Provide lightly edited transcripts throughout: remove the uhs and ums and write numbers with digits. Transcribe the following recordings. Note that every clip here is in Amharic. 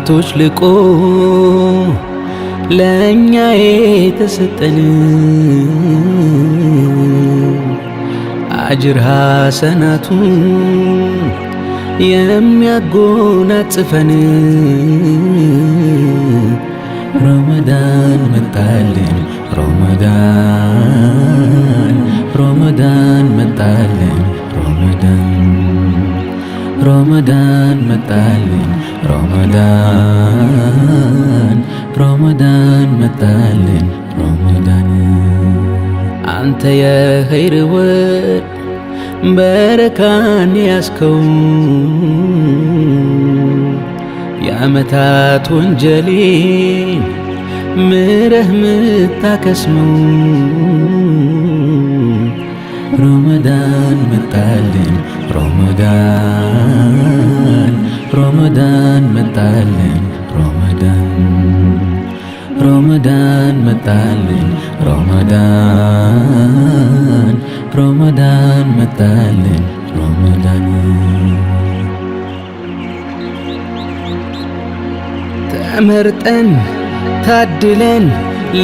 ከአባቶች ልቆ ለእኛ የተሰጠን አጅር ሐሰናቱን የሚያጎናጽፈን ረመዳን መጣልን ረመዳን ረመዳን መጣልን ረመዳን መጣልን ረመዳን መጣልን ረመዳን አንተ የኸይር ወር በረካን ያስከው የዓመታት ወንጀሌን ምረህ ምታከስመው ረመዳን መጣልን ረመዳን መጣልን ረመዳን መጣልን ረመዳን መጣልን ረመዳን ተመርጠን ታድለን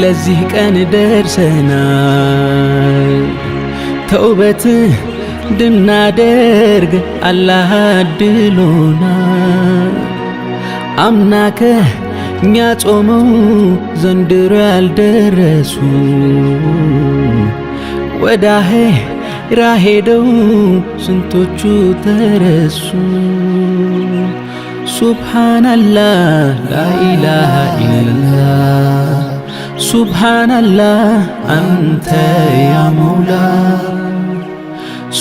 ለዚህ ቀን ደርሰናል ተውበት እንድናደርግ አላህ አድሎናል አምናከ እኛ ጾመው ዘንድሮ ያልደረሱ ወዳሄ ራሄደው ስንቶቹ ተረሱ ሱብሃንአላህ ላኢላሃ ኢለላህ ሱብሃንአላህ አንተ ያ መውላ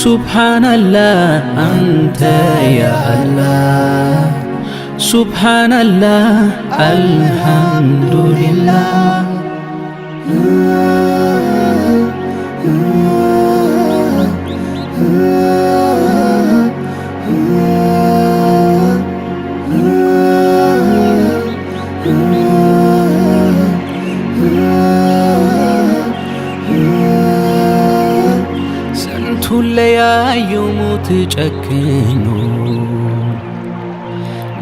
ሱብሃንአላህ አንተ ያ አላህ ሱብሃንአላህ አልሐምዱሊላህ ስንቱን ለያየው ሞት ጨክኖ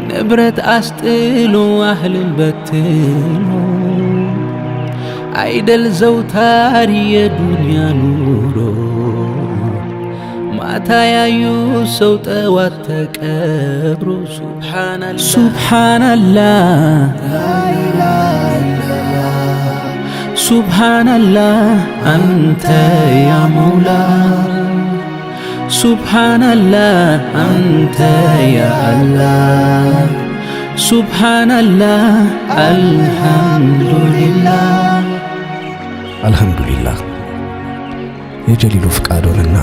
ንብረት አስጥሎ አህልን በትኖ አይደል ዘውታሪ የዱንያ ኑሮ ማታ ያዩ ሰው ጠዋት ተቀብሮ ሱብሃንአላህ ሱብሃንአላህ አንተ ያ መውላ ሱብሃንአላህ አንተ ያ አላህ ሱብሃንአላህ አልሐምዱሊላህ አልሐምዱሊላህ የጀሊሉ ፍቃድ ሆነና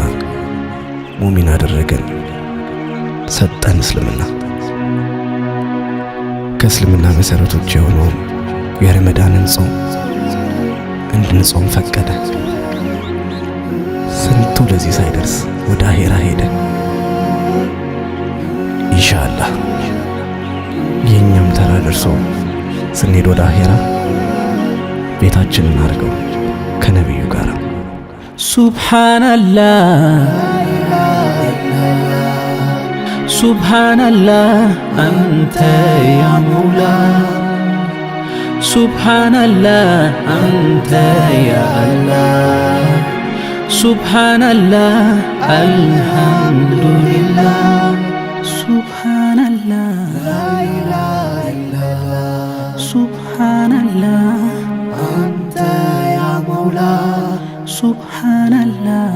ሙሚን አደረገን ሰጠን እስልምና ከእስልምና መሰረቶች የሆነውን የረመዳንን ጾም እንድንጾም ፈቀደ ስንቱ ለዚህ ሳይደርስ ወደ አሄራ ሄደ ኢንሻአላህ የኛም ተራ ደርሶ ስንሄድ ወደ አሄራ ቤታችንን አድርገው ከነብዩ ጋር ሱብሃንአላህ ሱብሃንአላህ አንተ ያ መውላ ሱብሃንአላህ አንተ ያ አላህ ሱብሃንአላህ አልሐምዱሊላህ ሱብሃንአላህ ሱብሃንአላህ አንተ ያ መውላ ሱብሃንአላህ